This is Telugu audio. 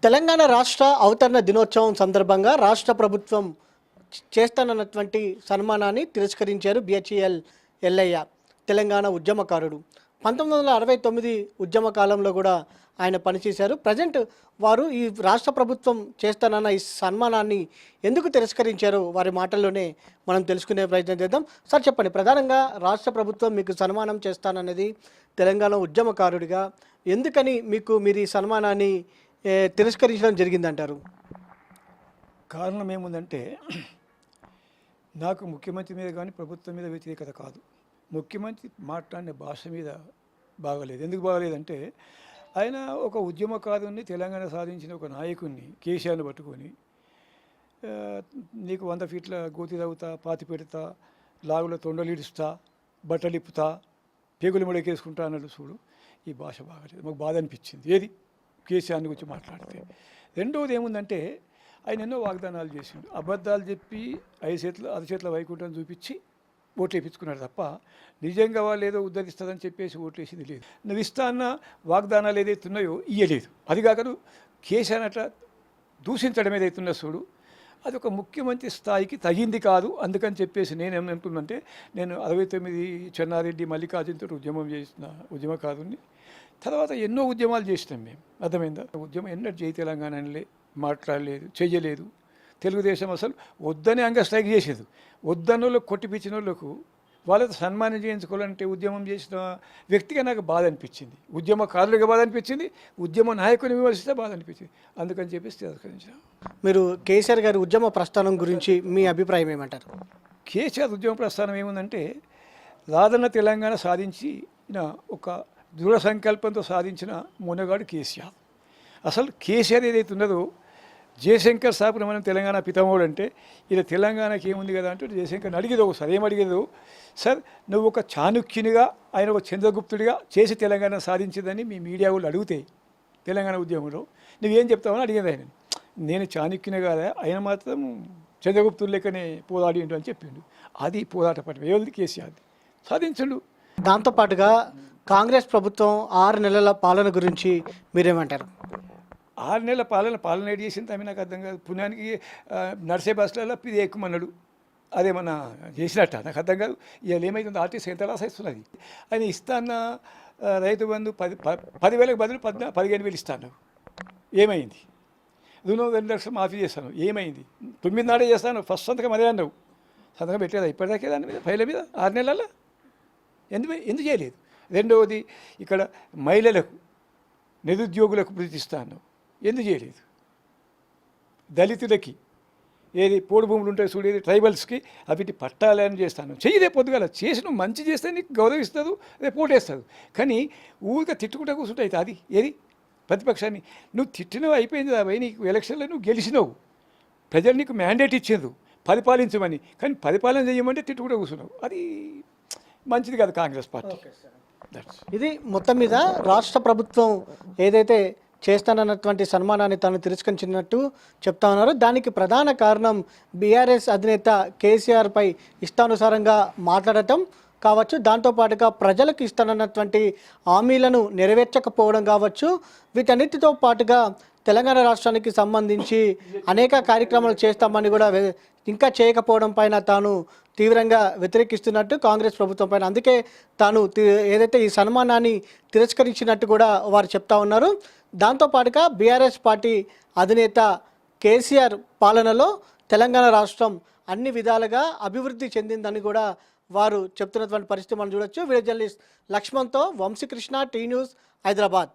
తెలంగాణ రాష్ట్ర అవతరణ దినోత్సవం సందర్భంగా రాష్ట్ర ప్రభుత్వం చేస్తానన్నటువంటి సన్మానాన్ని తిరస్కరించారు బిహెచ్ఈఎల్ ఎల్లయ్య. తెలంగాణ ఉద్యమకారుడు 1969 ఉద్యమ కాలంలో కూడా ఆయన పనిచేశారు. ప్రజెంట్ వారు ఈ రాష్ట్ర ప్రభుత్వం చేస్తానన్న ఈ సన్మానాన్ని ఎందుకు తిరస్కరించారో వారి మాటల్లోనే మనం తెలుసుకునే ప్రయత్నం చేద్దాం. సార్ చెప్పండి, ప్రధానంగా రాష్ట్ర ప్రభుత్వం మీకు సన్మానం చేస్తానన్నది తెలంగాణ ఉద్యమకారుడిగా ఎందుకని మీరు ఈ సన్మానాన్ని తిరస్కరించడం జరిగిందంటారు? కారణం ఏముందంటే, నాకు ముఖ్యమంత్రి మీద కానీ ప్రభుత్వం మీద వ్యతిరేకత కాదు. ముఖ్యమంత్రి మాట్లాడిన భాష మీద బాగలేదు. ఎందుకు బాగలేదంటే, ఆయన ఒక ఉద్యమకారుని, తెలంగాణ సాధించిన ఒక నాయకుడిని కేసీఆర్ని పట్టుకొని నీకు 100 ఫీట్ల గోతి తవ్వుతా, పాతి పెడతా, లాగుల తొండలిడుస్తా, బట్టలిప్పుతా, పేగులు ముడకేసుకుంటా అన్నాడు చూడు. ఈ భాష బాగలేదు, మాకు బాధ అనిపించింది. ఏది కేసీఆర్ని గురించి మాట్లాడితే. రెండవది ఏముందంటే, ఆయన ఎన్నో వాగ్దానాలు చేసిండు. అబద్ధాలు చెప్పి 5 చేతుల వైకుంఠం చూపించి ఓట్లు వేయించుకున్నాడు తప్ప నిజంగా వాళ్ళు ఏదో ఉద్ధరిస్తుందని చెప్పేసి ఓట్లు వేసింది లేదు. నువ్వు ఇస్తా అన్న వాగ్దానాలు ఏదైతే ఉన్నాయో ఇయ్యలేదు. అది కాక నువ్వు కేసీఆర్ అట్లా దూషించడం ఏదైతే ఉన్నా చూడు, అది ఒక ముఖ్యమంత్రి స్థాయికి తగింది కాదు. అందుకని చెప్పేసి నేనేమనుకుంటుందంటే, నేను 69 చెన్నారెడ్డి మల్లికార్జునతో ఉద్యమం చేసిన ఉద్యమకారుని, తర్వాత ఎన్నో ఉద్యమాలు చేసినాం మేము. అర్థమైందా? ఉద్యమం ఎన్నడూ జై తెలంగాణ అనలే, మాట్లాడలేదు, చెయ్యలేదు. తెలుగుదేశం అసలు వద్దని అంగ స్ట్రైక్ చేసేది. వద్దన్న వాళ్ళకు, కొట్టిపించిన వాళ్ళకు వాళ్ళతో సన్మానం చేయించుకోవాలంటే ఉద్యమం చేసిన వ్యక్తిగా నాకు బాధ అనిపించింది. ఉద్యమకారులుగా బాధ అనిపించింది, ఉద్యమ నాయకుని విమర్శిస్తే బాధ అనిపించింది. అందుకని చెప్పేసి తిరస్కరించాను. మీరు కేసీఆర్ గారి ఉద్యమ ప్రస్థానం గురించి మీ అభిప్రాయం ఏమంటారు? కేసీఆర్ ఉద్యమ ప్రస్థానం ఏముందంటే, రాదన్న తెలంగాణ సాధించిన ఒక దృఢ సంకల్పంతో సాధించిన మునగాడు కేసీఆర్. అసలు కేసీఆర్ ఏదైతే ఉన్నదో, జయశంకర్ సాపును మనం తెలంగాణ పితామహుడు అంటే, ఇలా తెలంగాణకి ఏముంది కదా అంటే జయశంకర్ని అడిగేది ఒకసారి. ఏమడిగేదు, సార్ నువ్వు ఒక చాణుక్యునిగా, ఆయన ఒక చంద్రగుప్తుడిగా చేసి తెలంగాణ సాధించిందని మీ మీడియా వాళ్ళు అడిగితే తెలంగాణ ఉద్యమంలో నువ్వేం చెప్తావని అడిగేది ఆయన. నేను చాణుక్యుని కాదా, ఆయన మాత్రం చంద్రగుప్తుడు లెక్కనే పోరాడి అని చెప్పిండు. అది పోరాట పట్ల ఏది కేసీఆర్ సాధించండు. దాంతోపాటుగా కాంగ్రెస్ ప్రభుత్వం 6 నెలల పాలన గురించి మీరేమంటారు? 6 నెలల పాలన ఏడు చేసింది ఆమె నాకు అర్థం కాదు. పుణ్యానికి నడిసే బస్సులలో ఇది ఎక్కుమన్నాడు, అదేమన్నా చేసినట్ట నాకు అర్థం కాదు. ఇవాళ ఏమైతుంది, ఆర్టీసీ ఎంత లాస్ అవుతున్నది. ఆయన ఇస్తాన్న రైతు బంధు 10,000కి బదులు 15,000 ఇస్తాను. ఏమైంది? రుణం 2 లక్షలు మాఫీ చేస్తాను. ఏమైంది? 9 నాడే చేస్తాను. ఫస్ట్ సంతకం అదే అన్నావు. సంతకం పెట్టలేదా ఇప్పటిదాకే దాని మీద, ఫైళ్ళ మీద 6 నెలల? ఎందుకు చేయలేదు? రెండవది, ఇక్కడ మహిళలకు, నిరుద్యోగులకు ప్రతిస్తాను. ఎందుకు చేయలేదు? దళితులకి ఏది పోడు భూములు ఉంటాయి చూడేది, ట్రైబల్స్కి అవిటి పట్టాలని చేస్తాను. చెయ్యి. రేపు పొద్దుగాల చేసి నువ్వు మంచి చేస్తే నీకు గౌరవిస్తుంది, రేపు ఓటేస్తుంది. కానీ ఊరిక తిట్టుకుంటా కూర్చుంటే అయితే అది ఏది ప్రతిపక్షాన్ని నువ్వు తిట్టినవి అయిపోయింది. అవి నీకు ఎలక్షన్లో నువ్వు గెలిచినావు, ప్రజలు నీకు మ్యాండేట్ ఇచ్చేందు పరిపాలించమని. కానీ పరిపాలన చేయమంటే తిట్టుకుంటూ కూర్చున్నావు. అది మంచిది కాదు కాంగ్రెస్ పార్టీ. ఇది మొత్తం మీద రాష్ట్ర ప్రభుత్వం ఏదైతే చేస్తానన్నటువంటి సన్మానాన్ని తాను తిరస్కరించినట్టు చెప్తా ఉన్నారు. దానికి ప్రధాన కారణం బీఆర్ఎస్ అధినేత కేసీఆర్పై ఇష్టానుసారంగా మాట్లాడటం కావచ్చు, దాంతోపాటుగా ప్రజలకు ఇస్తానన్నటువంటి హామీలను నెరవేర్చకపోవడం కావచ్చు. వీటన్నిటితో పాటుగా తెలంగాణ రాష్ట్రానికి సంబంధించి అనేక కార్యక్రమాలు చేస్తామని కూడా ఇంకా చేయకపోవడం పైన తాను తీవ్రంగా వ్యతిరేకిస్తున్నట్టు కాంగ్రెస్ ప్రభుత్వం పైన, అందుకే తాను ఏదైతే ఈ సన్మానాన్ని తిరస్కరించినట్టు కూడా వారు చెప్తా ఉన్నారు. దాంతోపాటుగా బీఆర్ఎస్ పార్టీ అధినేత కేసీఆర్ పాలనలో తెలంగాణ రాష్ట్రం అన్ని విధాలుగా అభివృద్ధి చెందిందని కూడా వారు చెప్తున్నటువంటి పరిస్థితి మనం చూడొచ్చు. వీడియో జర్నలిస్ట్ లక్ష్మణ్తో వంశీకృష్ణ, టీ న్యూస్, హైదరాబాద్.